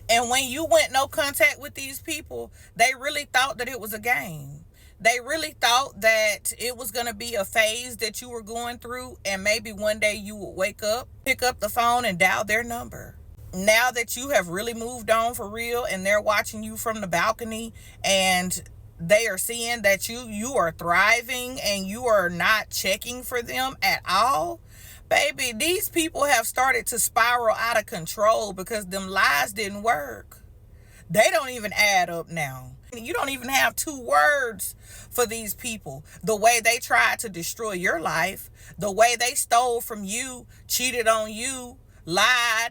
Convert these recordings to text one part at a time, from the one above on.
And when you went no contact with these people, they really thought that it was a game. They really thought that it was going to be a phase that you were going through, and maybe one day you would wake up, pick up the phone, and dial their number. Now that you have really moved on for real, and they're watching you from the balcony, and they are seeing that you are thriving and you are not checking for them at all, baby, these people have started to spiral out of control because them lies didn't work. They don't even add up now. You don't even have 2 words for these people. The way they tried to destroy your life, the way they stole from you, cheated on you, lied,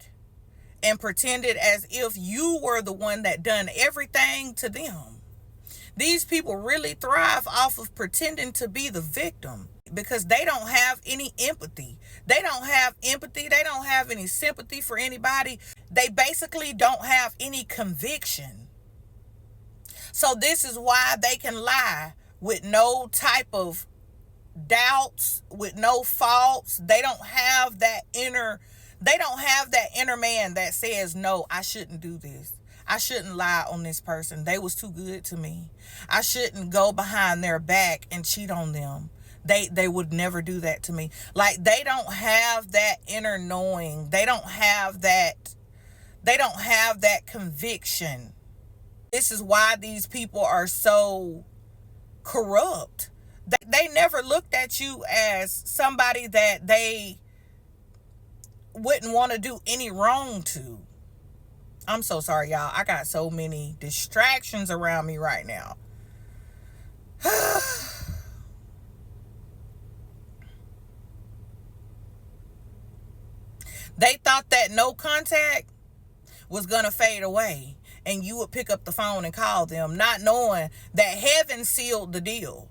and pretended as if you were the one that done everything to them. These people really thrive off of pretending to be the victim because they don't have any empathy. They don't have empathy. They don't have any sympathy for anybody. They basically don't have any conviction. So this is why they can lie with no type of doubts, with no faults. They don't have that inner man that says, no, I shouldn't do this. I shouldn't lie on this person. They was too good to me. I shouldn't go behind their back and cheat on them. They would never do that to me. Like, they don't have that inner knowing. They don't have that conviction. This is why these people are so corrupt. They never looked at you as somebody that they wouldn't want to do any wrong to. I'm so sorry, y'all. I got so many distractions around me right now. They thought that no contact was going to fade away and you would pick up the phone and call them, not knowing that heaven sealed the deal.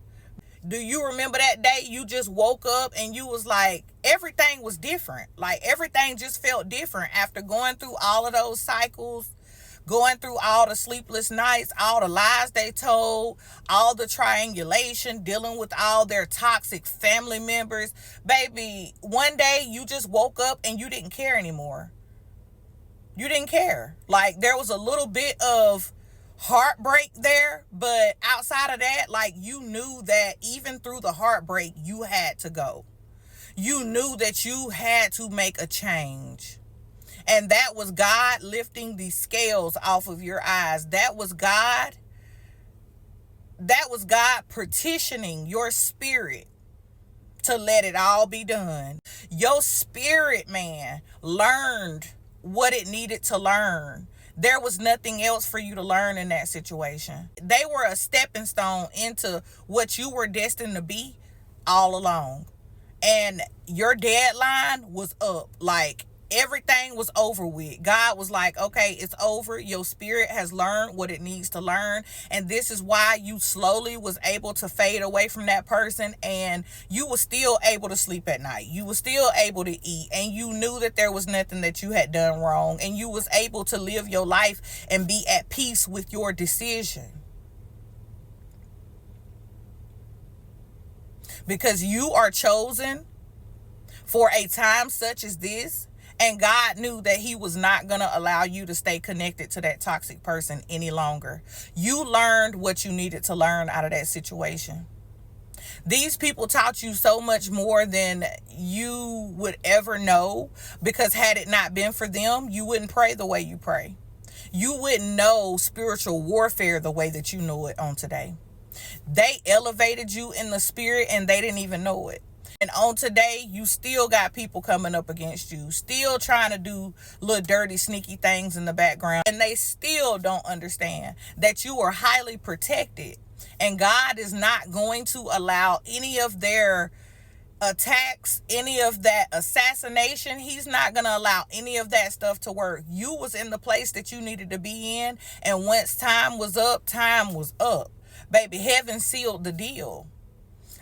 Do you remember that day you just woke up and you was like, everything was different? Like, everything just felt different after going through all of those cycles, going through all the sleepless nights, all the lies they told, all the triangulation, dealing with all their toxic family members. Baby, one day you just woke up and you didn't care anymore. You didn't care. Like, there was a little bit of heartbreak there, but outside of that, like, you knew that even through the heartbreak, you had to go. You knew that you had to make a change. And that was God lifting the scales off of your eyes. That was God petitioning your spirit to let it all be done. Your spirit, man, learned what it needed to learn. There was nothing else for you to learn in that situation. They were a stepping stone into what you were destined to be all along. And your deadline was up. Like, everything was over with. God was like, okay, it's over. Your spirit has learned what it needs to learn. And this is why you slowly was able to fade away from that person, and you were still able to sleep at night. You were still able to eat, and you knew that there was nothing that you had done wrong, and you was able to live your life and be at peace with your decision. Because you are chosen for a time such as this. And God knew that he was not going to allow you to stay connected to that toxic person any longer. You learned what you needed to learn out of that situation. These people taught you so much more than you would ever know, because had it not been for them, you wouldn't pray the way you pray. You wouldn't know spiritual warfare the way that you know it on today. They elevated you in the spirit and they didn't even know it. And on today, you still got people coming up against you, still trying to do little dirty, sneaky things in the background. And they still don't understand that you are highly protected. And God is not going to allow any of their attacks, any of that assassination. He's not going to allow any of that stuff to work. You was in the place that you needed to be in. And once time was up, time was up. Baby, heaven sealed the deal.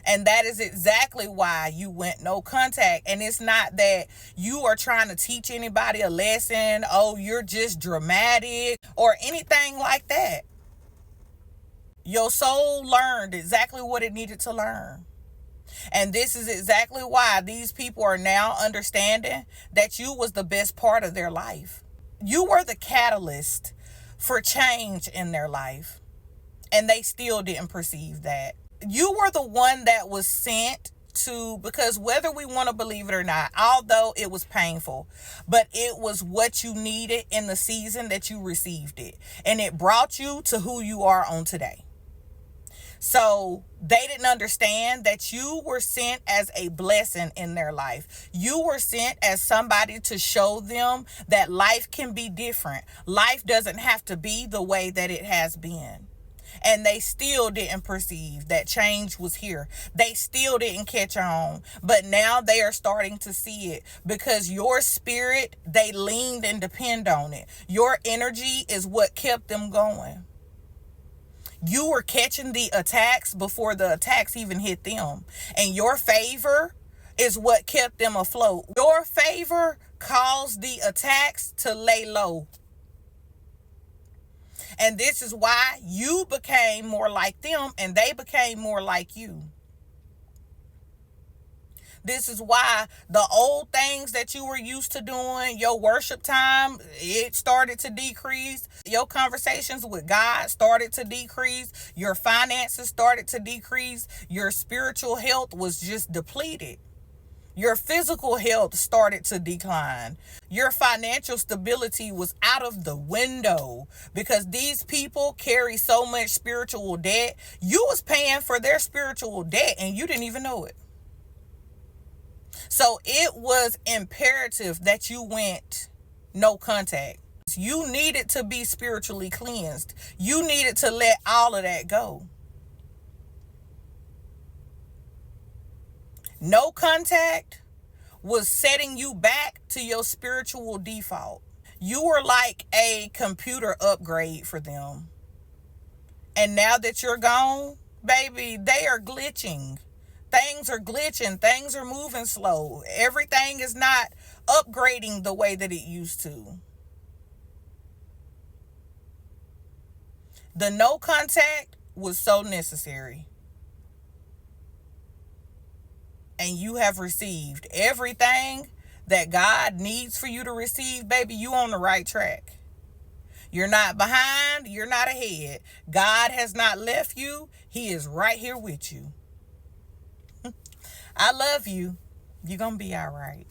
And that is exactly why you went no contact. And it's not that you are trying to teach anybody a lesson. Oh, you're just dramatic or anything like that. Your soul learned exactly what it needed to learn. And this is exactly why these people are now understanding that you was the best part of their life. You were the catalyst for change in their life, and they still didn't perceive that. You were the one that was sent to, because whether we want to believe it or not, although it was painful, but it was what you needed in the season that you received it, and it brought you to who you are on today. So they didn't understand that you were sent as a blessing in their life. You were sent as somebody to show them that life can be different. Life doesn't have to be the way that it has been. And they still didn't perceive that change was here. They still didn't catch on. But now they are starting to see it, because your spirit, they leaned and depend on it. Your energy is what kept them going. You were catching the attacks before the attacks even hit them. And your favor is what kept them afloat. Your favor caused the attacks to lay low. And this is why you became more like them and they became more like you. This is why the old things that you were used to doing, your worship time, it started to decrease. Your conversations with God started to decrease. Your finances started to decrease. Your spiritual health was just depleted. Your physical health started to decline. Your financial stability was out of the window, because these people carry so much spiritual debt. You was paying for their spiritual debt and you didn't even know it. So it was imperative that you went no contact. You needed to be spiritually cleansed. You needed to let all of that go. No contact was setting you back to your spiritual default. You were like a computer upgrade for them. And now that you're gone, baby, they are glitching. Things are glitching. Things are moving slow. Everything is not upgrading the way that it used to. The no contact was so necessary. And you have received everything that God needs for you to receive, baby. You on the right track. You're not behind. You're not ahead. God has not left you. He is right here with you. I love you. You're going to be all right.